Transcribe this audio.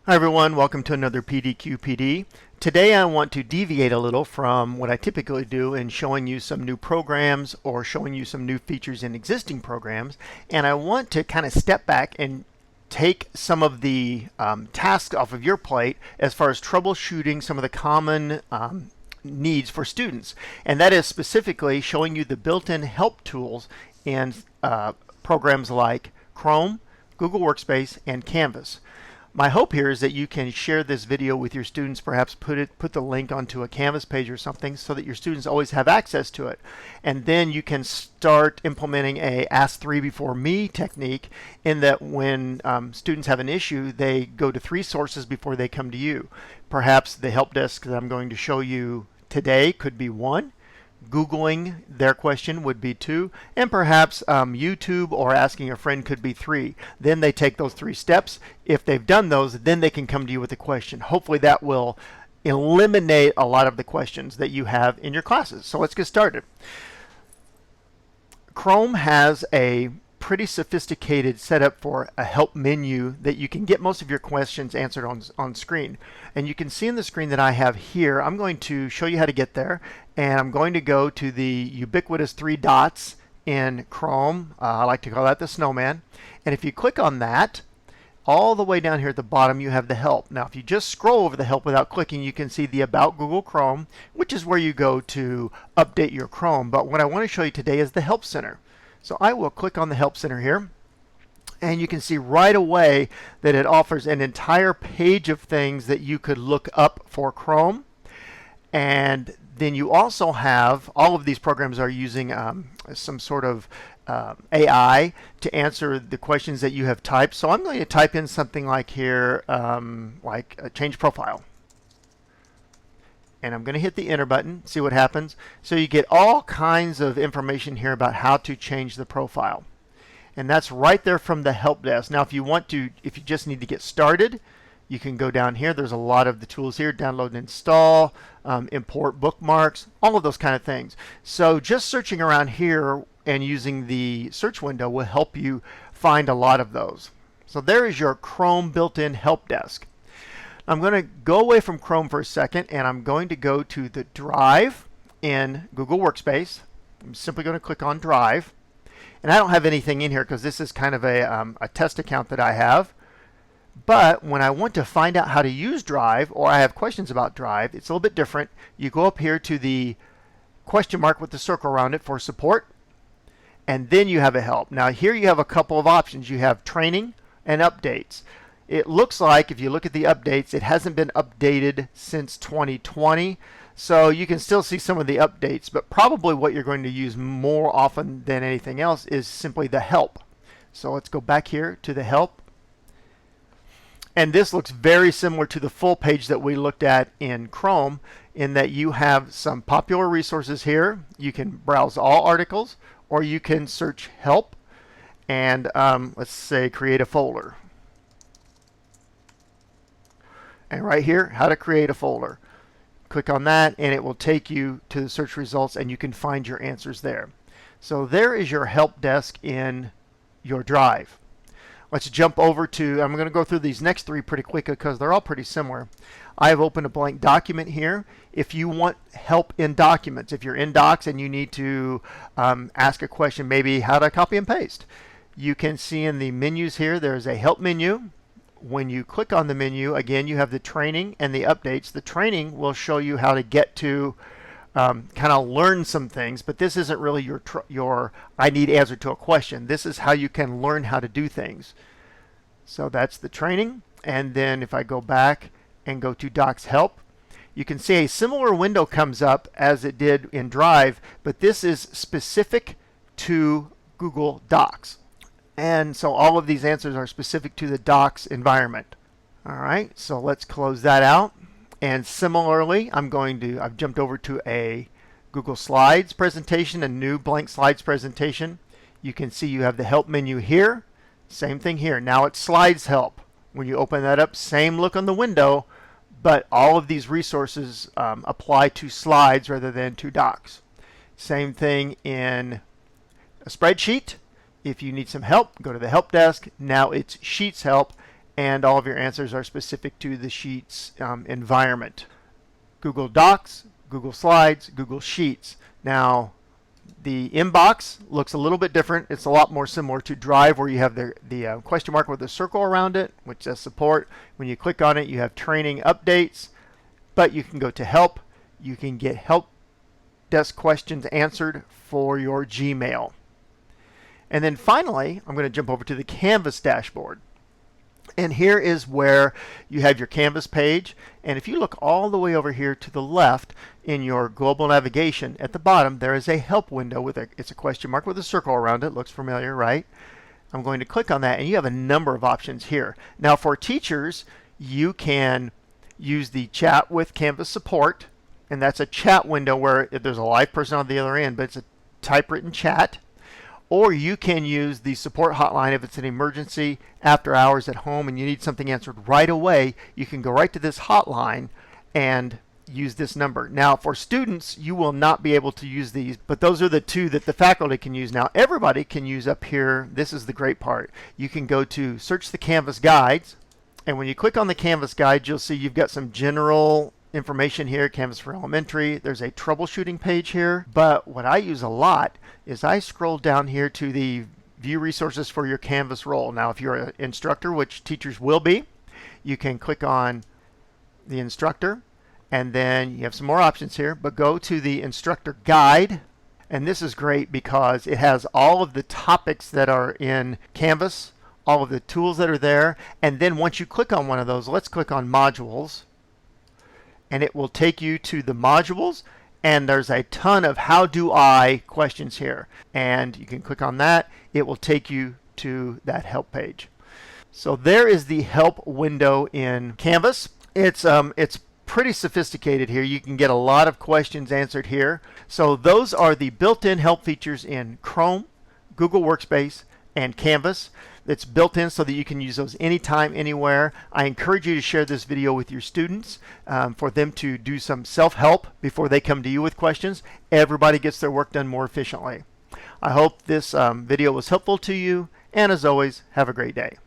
Hi everyone, welcome to another PDQ Today I want to deviate a little from what I typically do in showing you some new programs or showing you some new features in existing programs, and I want to kind of step back and take some of the tasks off of your plate as far as troubleshooting some of the common needs for students, and that is specifically showing you the built-in help tools in programs like Chrome, Google Workspace, and Canvas. My hope here is that you can share this video with your students, perhaps put the link onto a Canvas page or something so that your students always have access to it. And then you can start implementing a Ask 3 Before Me technique, in that when students have an issue, they go to 3 sources before they come to you. Perhaps the help desk that I'm going to show you today could be 1. Googling their question would be 2, and perhaps YouTube or asking a friend could be 3. Then they take those 3 steps. If they've done those, then they can come to you with a question. Hopefully that will eliminate a lot of the questions that you have in your classes. So let's get started. Chrome has a pretty sophisticated setup for a help menu that you can get most of your questions answered on screen. And you can see in the screen that I have here, I'm going to show you how to get there, and I'm going to go to the ubiquitous 3 dots in Chrome. I like to call that the snowman. And if you click on that, all the way down here at the bottom you have the help. Now if you just scroll over the help without clicking, you can see the About Google Chrome, which is where you go to update your Chrome. But what I want to show you today is the Help Center. So I will click on the Help Center here, and you can see right away that it offers an entire page of things that you could look up for Chrome. And then you also have, all of these programs are using some sort of AI to answer the questions that you have typed. So I'm going to type in something like here, like a change profile. And I'm going to hit the enter button, see what happens. So you get all kinds of information here about how to change the profile. And that's right there from the help desk. Now if you just need to get started, you can go down here. There's a lot of the tools here: download and install, import bookmarks, all of those kind of things. So just searching around here and using the search window will help you find a lot of those. So there is your Chrome built-in help desk. I'm going to go away from Chrome for a second, and I'm going to go to the Drive in Google Workspace. I'm simply going to click on Drive. And I don't have anything in here because this is kind of a test account that I have. But when I want to find out how to use Drive, or I have questions about Drive, it's a little bit different. You go up here to the question mark with the circle around it for support, and then you have a help. Now here you have a couple of options. You have training and updates. It looks like, if you look at the updates, it hasn't been updated since 2020. So you can still see some of the updates, but probably what you're going to use more often than anything else is simply the help. So let's go back here to the help. And this looks very similar to the full page that we looked at in Chrome, in that you have some popular resources here. You can browse all articles, or you can search help and let's say create a folder. And right here, how to create a folder. Click on that and it will take you to the search results, and you can find your answers there. So there is your help desk in your Drive. Let's jump over to, I'm going to go through these next 3 pretty quick because they're all pretty similar. I have opened a blank document here. If you want help in documents, if you're in Docs and you need to ask a question, maybe how to copy and paste, you can see in the menus here, there's a help menu. When you click on the menu, again, you have the training and the updates. The training will show you how to get to kind of learn some things, but this isn't really your I need answer to a question. This is how you can learn how to do things. So that's the training. And then if I go back and go to Docs Help, you can see a similar window comes up as it did in Drive, but this is specific to Google Docs. And so all of these answers are specific to the Docs environment. All right, so let's close that out. And similarly, I've jumped over to a Google Slides presentation, a new blank Slides presentation. You can see you have the help menu here. Same thing here. Now it's Slides Help. When you open that up, same look on the window, but all of these resources apply to slides rather than to Docs. Same thing in a spreadsheet. If you need some help, go to the help desk. Now it's Sheets Help, and all of your answers are specific to the Sheets environment. Google Docs, Google Slides, Google Sheets. Now, the inbox looks a little bit different. It's a lot more similar to Drive, where you have the question mark with a circle around it, which says support. When you click on it, you have training updates, but you can go to help. You can get help desk questions answered for your Gmail. And then finally, I'm going to jump over to the Canvas dashboard. And here is where you have your Canvas page. And if you look all the way over here to the left in your global navigation, at the bottom there is a help window with it's a question mark with a circle around it. Looks familiar, right? I'm going to click on that, and you have a number of options here. Now for teachers, you can use the chat with Canvas support, and that's a chat window where there's a live person on the other end, but it's a typewritten chat. Or you can use the support hotline if it's an emergency after hours at home and you need something answered right away. You can go right to this hotline and use this number. Now for students, you will not be able to use these, but those are the two that the faculty can use. Now everybody can use up here. This is the great part. You can go to search the Canvas guides, and when you click on the Canvas guide, you'll see you've got some general information here, Canvas for Elementary. There's a troubleshooting page here, but what I use a lot is I scroll down here to the View Resources for your Canvas role. Now if you're an instructor, which teachers will be, you can click on the instructor, and then you have some more options here, but go to the instructor guide. And this is great because it has all of the topics that are in Canvas, all of the tools that are there, and then once you click on one of those, let's click on modules, and it will take you to the modules, and there's a ton of how do I questions here, and you can click on that. It will take you to that help page. So there is the help window in Canvas. It's pretty sophisticated here. You can get a lot of questions answered here. So those are the built-in help features in Chrome, Google Workspace, and Canvas. It's built in so that you can use those anytime, anywhere. I encourage you to share this video with your students for them to do some self-help before they come to you with questions. Everybody gets their work done more efficiently. I hope this video was helpful to you, and as always, have a great day.